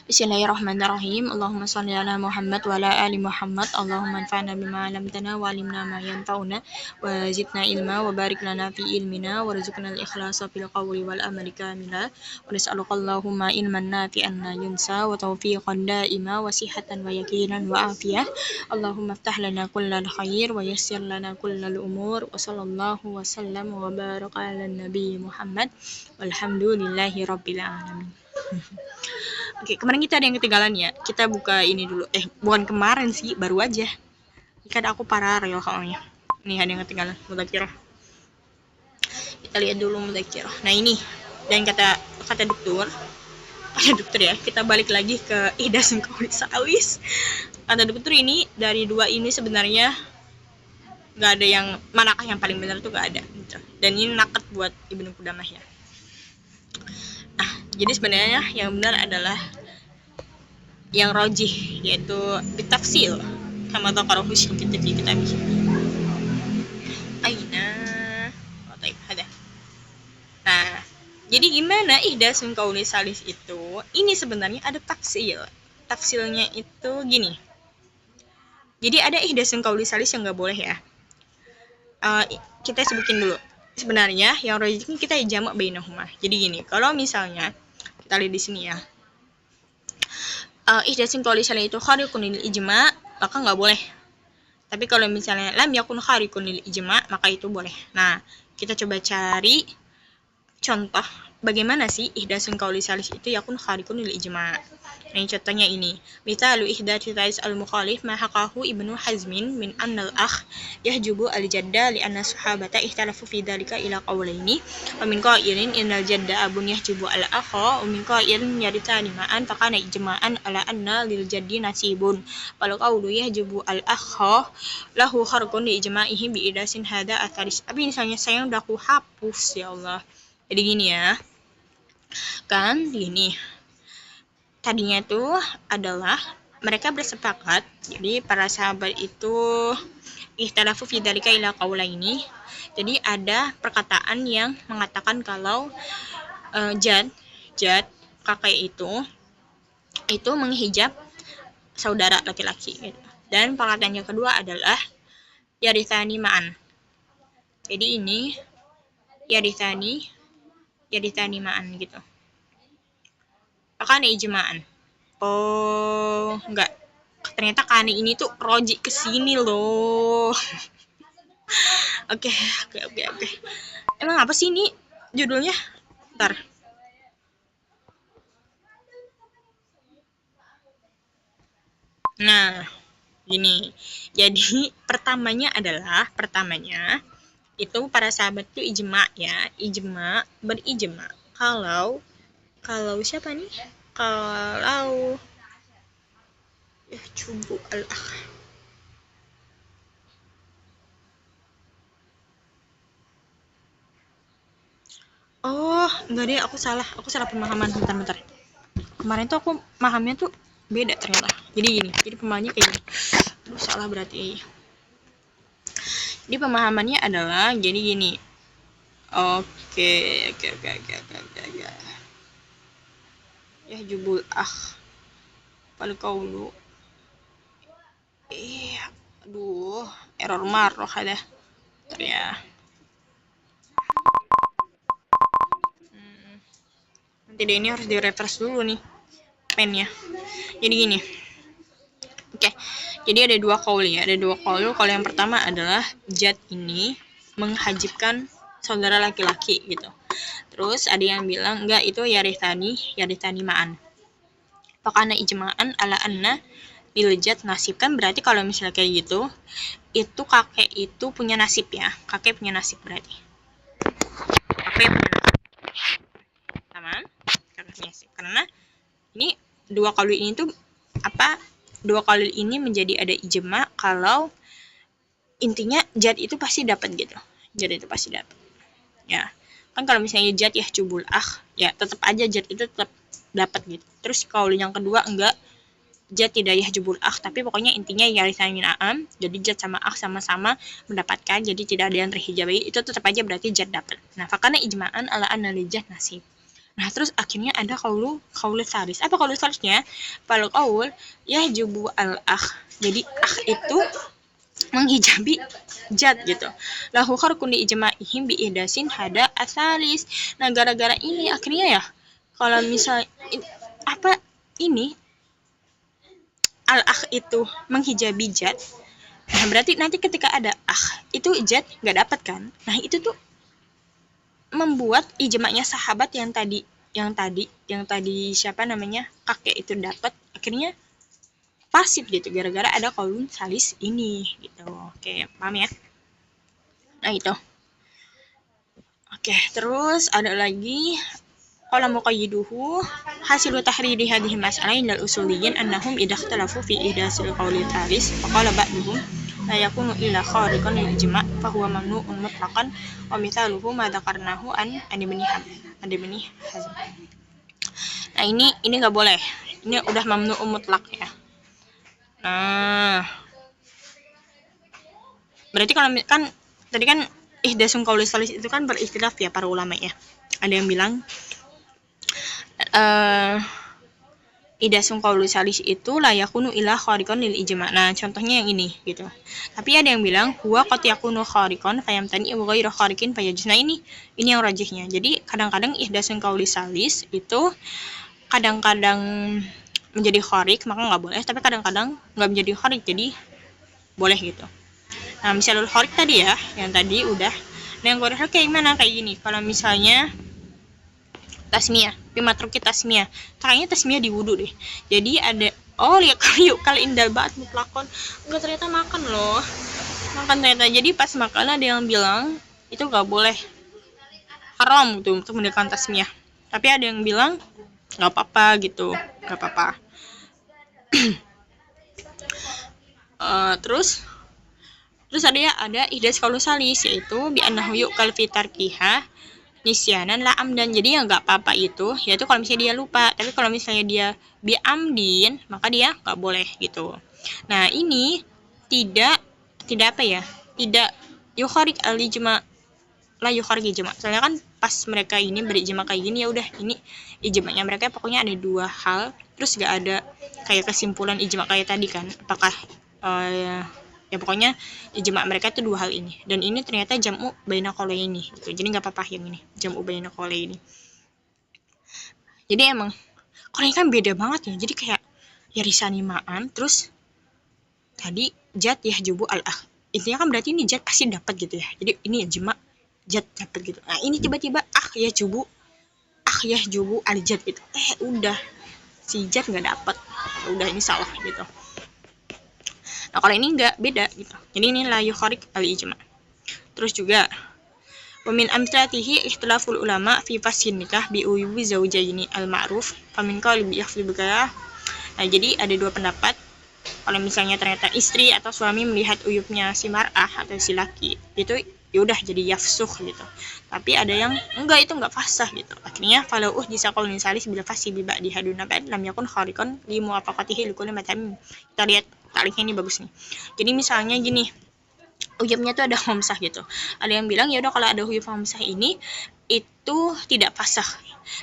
Bismillahirrahmanirrahim. Allahumma shalli ala Muhammad wa ala ali Muhammad. Allahumma anfa'na bima 'allamtana wa 'allimna ma yanfa'una wa zidna ilma wa barik lana fi ilmina warzuqna al-ikhlasa fil qawli wal amali kamila wa nas'aluka Allahumma ilman nafi'an la yunsa wa tawfiqan da'ima wa sihhatan wa yaqinan wa afiyah. Allahumma iftah lana kullal khair wa yassir lana kullal umur wa sallallahu wa sallam wa baraka ala nabi Muhammad walhamdulillahi rabbil alamin. Oke, kemarin kita ada yang ketinggalan ya. Kita buka ini dulu. Bukan kemarin sih, baru aja. Kan aku paralel soalnya. Nih ada yang ketinggalan, mudzakkirah. Kita lihat dulu mudzakkirah. Nah ini, dan kata dokter ya, kita balik lagi ke ihdasun qaulis salis. Kata dokter ini dari dua ini sebenarnya nggak ada yang manakah yang paling benar tuh nggak ada. Dan ini naket buat Ibnu Qudamah ya. Jadi sebenarnya yang benar adalah yang rojih, yaitu bitafsil kama dzakarahu kita di kitab ini. Aina ada. Nah, jadi gimana ihdasun qaulis salis itu? Ini sebenarnya ada tafsil. Tafsilnya itu gini. Jadi ada ihdasun qaulis salis yang nggak boleh ya. Kita sebutin dulu. Sebenarnya yang rojih kita jamak bainahuma. Jadi gini, kalau misalnya kita lihat di sini ya. Ihdasun qaulis salis itu khariqun lil ijma, maka nggak boleh. Tapi kalau misalnya lam yakun khariqun lil ijma, maka itu boleh. Nah, kita coba cari contoh bagaimana sih ihdasun qaulis salis itu yakun khariqun lil ijma. Nah, contohnya ini. Mithalu ihdasun salis al-mukhalif ma haqahu Ibnu Hazmin min annal akh yahjubu al-jadda li anna sahabata ikhtalafu fi dzalika ila qawlaini wa min qailin innal jadda abun yahjubu al-akha wa min qailin yaritani ma'an faqana ijma'an ala anna lil jaddi nasibun wal qawlu yahjubu al-akha lahu kharqun li ijma'ihi bi ihdasin hadza atharis. Tapi misalnya saya udah aku hapus ya Allah. Jadi gini ya. Kan gini. Tadinya itu adalah mereka bersepakat, jadi para sahabat itu ikhtalafu fi dzalika ila qaulaini. Jadi ada perkataan yang mengatakan kalau jad kakek itu menghijab saudara laki-laki gitu. Dan perkataan yang kedua adalah yarithani ma'an. Jadi ini yarithani ma'an gitu. Kan ijma'an. Oh, enggak. Ternyata kane ini tuh roji ke sini loh. Oke. Emang apa sih ini judulnya? Bentar. Nah, gini. Jadi pertamanya itu para sahabat tuh ijma ya. Berijma kalau siapa nih? Kalau cubu al-akh. Oh, enggak deh, aku salah pemahaman. Bentar. Kemarin tuh aku pahamnya tuh beda ternyata. Jadi pemahamannya kayak gini. Salah berarti. Jadi pemahamannya adalah jadi gini. Oke. Ya jubul pal kaulu. Aduh, error marroh ada. Ya. Nanti deh ini harus di reverse dulu nih pennya. Jadi gini. Oke. Jadi ada dua kaul ya. Kalau yang pertama adalah jad ini menghajibkan saudara laki-laki gitu. Terus ada yang bilang enggak, itu yarithani ma'an. Pakana ijma'an ala anna lil jad nasib. Kan berarti kalau misalnya kayak gitu, itu kakek itu punya nasib ya. Kakek punya nasib berarti. Kakek punya nasib. Sama? Kakek punya nasib. Karena ini dua kaul ini tuh dua kaul ini menjadi ada ijma kalau intinya jad itu pasti dapat gitu. Jad itu pasti dapat. Ya. Kan kalau misalnya jad ya jubul ya tetap aja jad itu tetap dapat gitu. Terus kaul yang kedua enggak, jad tidak ya jubul tapi pokoknya intinya yarithani ma'an. Jadi jad sama sama-sama mendapatkan, jadi tidak ada yang terhijabi, itu tetap aja berarti jad dapat. Nah, fakana ijma'an ala anna lil jad nasib. Nah, terus akhirnya ada kaulu salis. Apa kaulu salisnya? Fal qaul yahjubu al akh. Jadi akh itu menghijabi jad gitu. Lahu kharqun li ijma'ihim bi ihdasin hada asalis. Nah, gara-gara ini akhirnya ya kalau misal apa ini al akh itu menghijabi jad. Nah, berarti nanti ketika ada akh itu jad nggak dapat kan? Nah, itu tuh membuat ijma'nya sahabat yang tadi siapa namanya kakek itu dapat akhirnya pasif gitu gara-gara ada kaulun salis ini gitu. Oke, paham ya? Nah, itu. Oke, terus ada lagi qala muqayyiduhu hasilu tahriri hadhihi mas'alain lil usuliyyin annahum idza ikhtalafu fi ihdasil qawli thalis faqala ba'duhum la yakunu illa khariqan lil ijma' fa huwa mamnu'un mutlaqan wa mithaluhu ma dzakarnahu an ibni Hazm. Nah, ini nggak boleh. Ini udah mamnu'un mutlaq ya. Nah, berarti kalau kan tadi kan ihdasun qauli salis itu kan berikhtilaf ya para ulama ya. Ada yang bilang ihdasun qauli salis itu la yakunu illa khariqan lil ijma'. Nah, contohnya yang ini gitu. Tapi ada yang bilang huwa qad yakunu khariqan fayamtani wa ghairu khariqin fayajuz. Nah, ini yang rajihnya. Jadi kadang-kadang ihdasun qauli salis itu kadang-kadang menjadi khariq maka nggak boleh, tapi kadang-kadang nggak menjadi khariq jadi boleh gitu. Nah, misalul khariq tadi ya, yang tadi udah. Nah, yang gue kayak gimana? Kayak gini. Kalau misalnya tasmiyah, bimatruki tasmiyah. Kayaknya tasmiyah di wudu deh. Jadi ada lihat yuk kalau indal banget mutlakon. Enggak, ternyata makan loh. Makan ternyata. Jadi pas makan ada yang bilang itu nggak boleh. Haram gitu untuk mendirikan tasmiyah. Tapi ada yang bilang nggak apa-apa gitu. Nggak apa-apa. Terus ada ihdas qaulu salis yaitu bi annahu yuqal fi tarkiha nisyanan la amdan. Jadi yang nggak apa-apa itu yaitu kalau misalnya dia lupa, tapi kalau misalnya dia bi amdin maka dia nggak boleh gitu. Nah, ini tidak apa ya? Tidak yukhariq al ijma, la yukhariq ijma. Soalnya kan pas mereka ini berijma kayak gini ya udah ini ijma'nya mereka pokoknya ada dua hal, terus nggak ada kayak kesimpulan ijma kayak tadi kan. Apakah ya pokoknya ijma mereka itu dua hal ini, dan ini ternyata jam'u baina qaulaini gitu. Jadi nggak apa-apa yang ini jam'u baina qaulaini. Jadi emang kalau ini kan beda banget ya. Jadi kayak ya risani ma'an terus tadi jad yahjubu al akh. Intinya kan berarti ini jad pasti dapat gitu ya. Jadi ini ijma jad dapat gitu. Nah, ini tiba-tiba yahjubu al jad gitu. Udah si jad nggak dapat. Udah ini salah gitu. Nah, kalau ini enggak, beda gitu. Jadi ini la yukhariq al-ijma'. Terus juga wa min amsalatihi ikhtilaful ulama fi fashin nikah bi uyubi zaujaini al-ma'ruf famin qawli bi yakhfi bikaya. Nah, jadi ada dua pendapat. Kalau misalnya ternyata istri atau suami melihat uyubnya si mar'ah atau si laki, itu yaudah jadi yafsuh gitu. Tapi ada yang enggak, itu enggak fasah gitu. Akhirnya falau bisa qaulun salis bila fasi bi ba'di haduna ba'd lam yakun khariqan li muwafaqatihi li kulli matam. Kita lihat taliknya ini bagus nih. Jadi misalnya gini, uyubnya tuh ada homsah gitu. Ada yang bilang ya udah kalau ada uyub homsah ini itu tidak fasah.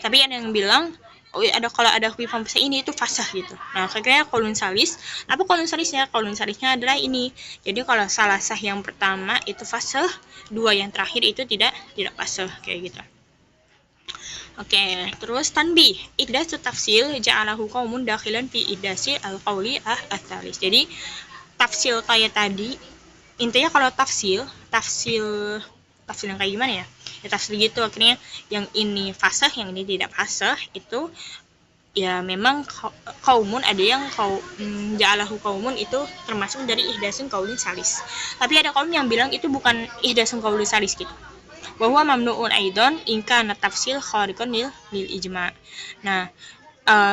Tapi ada yang bilang kalau ada uyub homsah ini itu fasah gitu. Nah, kira-kira qaulun salis. Apa qaulun salisnya? Qaulun salisnya adalah ini. Jadi kalau salah sah yang pertama itu fasah, dua yang terakhir itu tidak fasah kayak gitu. Oke, terus tanbih. Ihdasu tafsil ja'alahu qaumun dakhilan fi ihdasi al-qauli ats-tsalis. Jadi tafsil kayak tadi, intinya kalau tafsil yang kayak gimana ya? Ya tafsil gitu akhirnya yang ini fasah, yang ini tidak fasah itu ya memang qaumun ada yang ja'alahu qaumun itu termasuk dari ihdasun qaulin salis. Tapi ada kaum yang bilang itu bukan ihdasun qaulin salis gitu. Bahwa mamnu'un aidon ingka tafsil khariqan lil ijma'. Nah,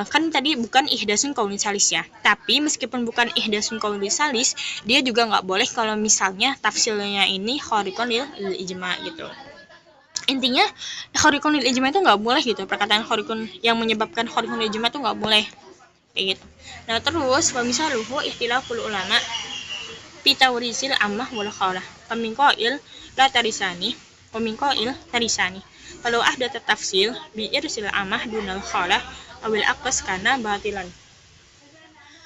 kan tadi bukan ihdasun qaulin salis ya. Tapi meskipun bukan ihdasun qaulin salis, dia juga nggak boleh kalau misalnya tafsilnya ini khariqan lil ijma' gitu. Intinya khariqan lil ijma' itu nggak boleh gitu. Perkataan khariqan yang menyebabkan khariqan lil ijma' itu nggak boleh kayak gitu. Nah, terus wa misaluhu ikhtilaful ulama fi tawrisil ammah wal khalah. Famin qail la tarisani tarisani. Walau ahdatsa tafsil bi irsil amah dunal khalah awil aqas kana batilan.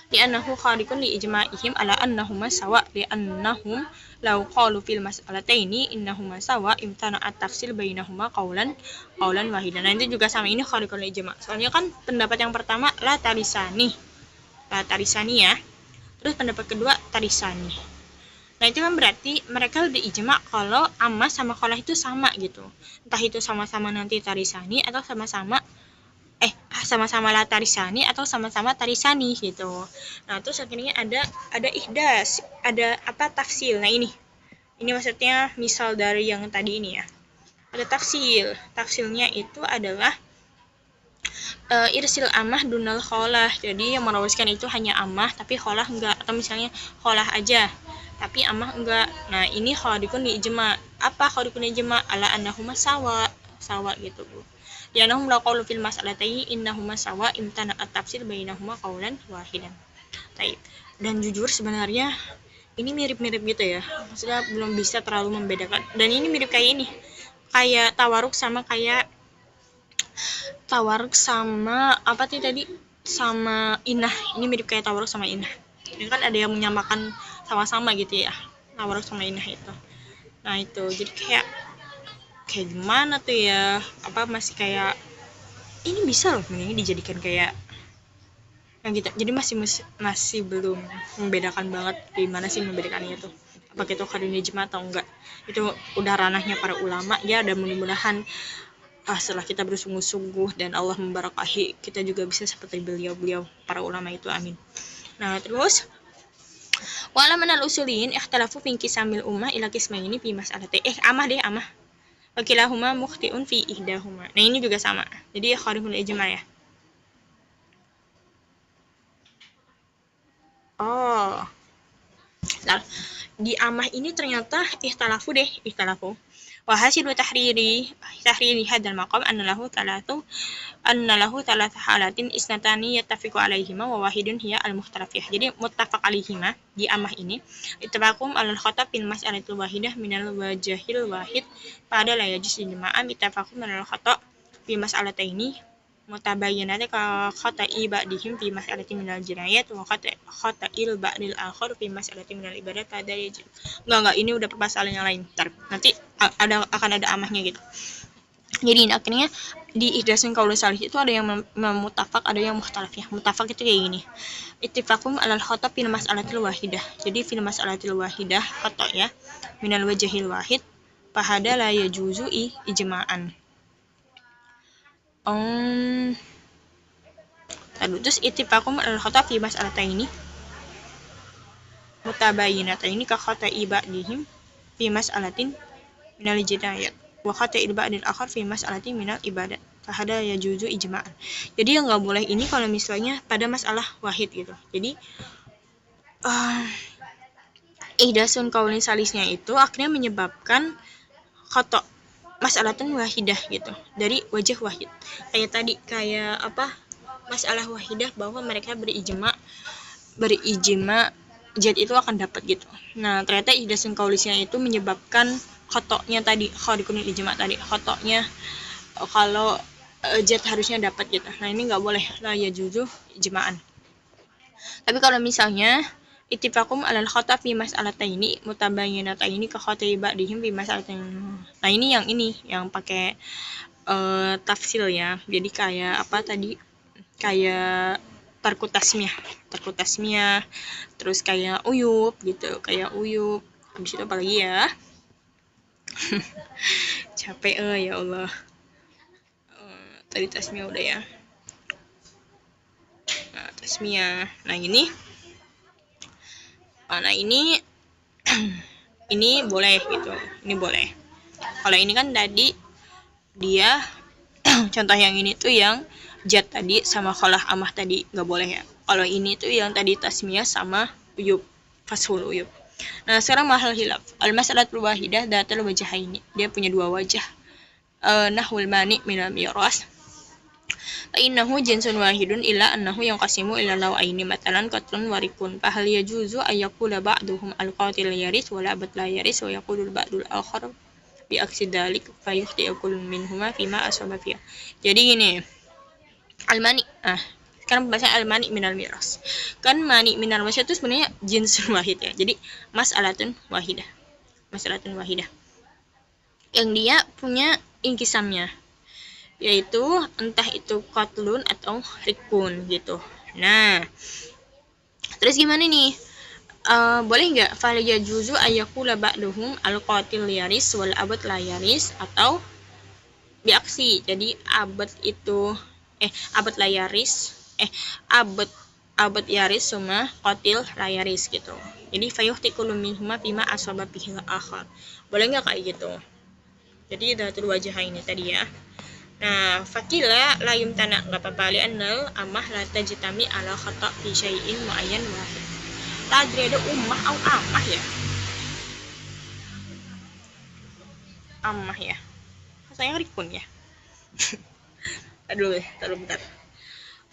Li'annahu khariqun li ijma'ihim ala annahuma sawa li'annahum law qalu fil mas'alataini innahuma sawa imtana at-tafsil bainahuma qaulan wahidan. Nah, itu juga sama, ini khariqun li ijma'. Soalnya kan pendapat yang pertama la tarisani ya. Terus pendapat kedua tarisani. Nah, itu kan berarti mereka udah ijma kalau amma sama kholah itu sama gitu. Entah itu sama-sama nanti tarisani atau sama-sama la tarisani atau sama-sama tarisani gitu. Nah, terus akhirnya ada ihdas, ada tafsil. Nah, ini maksudnya misal dari yang tadi ini ya. Ada tafsil. Tafsilnya itu adalah irsil amah dunal kholah. Jadi yang merawaskan itu hanya amah tapi kholah enggak, atau misalnya kholah aja tapi amah enggak. Nah, ini khariqun li ijma'. Apa khariqun li ijma'? Ala annahuma sawa gitu, Bu. Lianahum la qaulu fil mas'alataini innahuma sawa imtana at-tafsil bainahuma qaulan wahidan. Baik. Dan jujur sebenarnya ini mirip-mirip gitu ya. Maksudnya belum bisa terlalu membedakan. Dan ini mirip kayak ini. Kayak tawaruk sama apa sih tadi? Sama inah. Ini mirip kayak tawaruk sama inah. Ini kan ada yang menyamakan sama-sama gitu ya. Tawaruk sama inah itu. Nah, itu. Jadi kayak gimana tuh ya, masih kayak ini bisa loh ini dijadikan kayak yang gitu. Jadi masih belum membedakan banget gimana sih membedakannya itu, apakah itu khariqun ijma atau enggak. Itu udah ranahnya para ulama ya, dan mudah-mudahan setelah kita bersungguh-sungguh dan Allah memberkahi, kita juga bisa seperti beliau para ulama itu, amin. Nah, terus wala manal usulin ikhtalafu fi inqisamil ummah ila qismaini fi mas'alati amah wakilahuma mukhti'un fi ihdahuma. Nah, ini juga sama. Jadi khariqun ijma' ya. Oh. Nah, di amah ini ternyata ikhtalafu. Wa hasilu tahriri hadzal maqam anna lahu thalatha halatin isnatani yattafiqu alaihima wa wahidun hiya al-mukhtalaf fiha. Jadi muttafaq alaihima di amah ini ittafaqum alal khata fil mas'alatil wahidah minal wajhil wahid pada la yajuz ijma'an ittafaqum alal khata fi mas'alataini mutabayyinati ka khata'i ba'dihim fi mas'alati minal jinayat wa khata'il ba'dil akhar fi mas'alati minal ibadat pada yajuz. Enggak, ini udah permasalahan yang lain. Nanti akan ada amahnya gitu. Jadi akhirnya di ihdasun qaul salih itu ada yang mutafaq, ada yang mukhtalaf ya. Mutafaq itu kayak gini. Ittifaqum alal khata fil mas'alatil wahidah. Jadi fil mas'alatil wahidah khata ya minal wajhil wahid fahada la yajuzu ijma'an. Terus ittifaqum alal khata fi mas'alataini mutabayyinataini ka khata'i ba'dihim fi mas'alatin minal jinayat wa khata'il ba'dil akhar fi mas'alati minal ibadat fahada yajuzu ijma'an. Jadi yang enggak boleh ini kalau misalnya pada masalah wahid gitu. Jadi ihdasun qaulin salisnya itu akhirnya menyebabkan khata' mas'alatun wahidah gitu dari wajah wahid. Kayak masalah wahidah bahwa mereka berijma jad itu akan dapat gitu. Nah, ternyata ihdasun qaulisnya itu menyebabkan khotoknya tadi, khariqun ijma tadi, khotoknya kalau jad harusnya dapat gitu. Nah, ini nggak boleh, la yajuzu ijma'an. Tapi kalau misalnya ittifaqum alal khata fi mas'alataini mutabayyinataini ka khata'i ba'dihim fi mas'alatain. Nah, ini yang pakai tafsil ya. Jadi kayak kayak tarku tasmiyah, terus kayak uyub gitu, habis itu apa lagi ya? Capek ya Allah. Tadi tasmiyah udah ya. Nah, tasmiyah. Nah, ini boleh gitu. Ini boleh. Kalau ini kan tadi dia contoh yang ini tuh yang jad tadi sama kholah amah tadi nggak boleh ya. Kalau ini tuh yang tadi tasmiyah sama uyub, fathul uyub. Nah, sekarang mahal hilaf. Al-mas'alatul wahidah datal wajhaini. Dia punya dua wajah. Nahwul mani minal miras. Innahu jinsun wahidun illa annahu yanqasimu ila lawaini matalan qatlun warikun. Fahal yajuzu ayyakula ba'duhum al-qatil yaris wa la la yaris wa yaqulul ba'dul akhar bi aksi dalik fa yukhti'u kullu minhuma fima asaba fiha. Jadi gini, al-mani. Sekarang pembahasan al-mani minal miras. Kan mani minal miras itu sebenarnya jinsun wahid ya. Jadi mas'alatun wahidah. Mas'alatun wahidah. Yang dia punya inkisamnya, yaitu entah itu qatlun atau rikun gitu. Nah, terus gimana nih? Boleh nggak fal yajuzu ayyakula ba'duhum al-qatil yaris wal abad la yaris, atau biaksi. Jadi abad itu abad la yaris, abad yaris sama qatil la yaris gitu. Jadi fayuhti kullu minhuma bima asaba bihil akhar. Boleh nggak kayak gitu? Jadi datul wajah ini tadi ya. Nah, fakila la yumtana, enggak apa-apa, li annal amah la tajtami ala khata' fi syai'in muayyan wahid. Tadri ada ummah au amah ya? Amah ya. Saya rikun ya. Aduh, taruh bentar.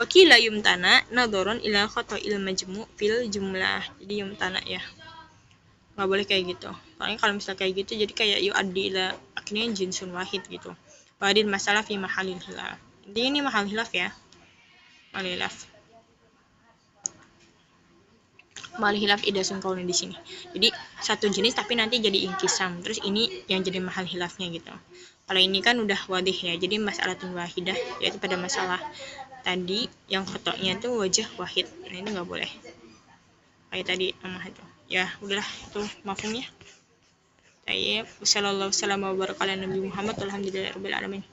Fakila yumtana nadharan ila khata'il majmu' fil jumlah. Jadi yumtana ya. Nggak boleh kayak gitu. Soalnya kalau misalnya kayak gitu jadi kayak yu'addi ila akhirnya jinsun wahid gitu. Wadil masalah fi mahalil khilaf. Jadi ini mahal khilaf ya. Mahal khilaf. Mahal khilaf idasun kaulin di sini. Jadi satu jenis tapi nanti jadi inkisam. Terus ini yang jadi mahal khilafnya gitu. Kalau ini kan udah wadih ya. Jadi masalatun wahidah, yaitu pada masalah tadi yang khotoknya itu wajah wahid. Nah, ini nggak boleh. Kayak tadi amah itu. Ya, udahlah itu mafhumnya. Tayyib. Wassallallahu wasallam wa baraka ala nabi Muhammad. Alhamdulillahirabbil alamin.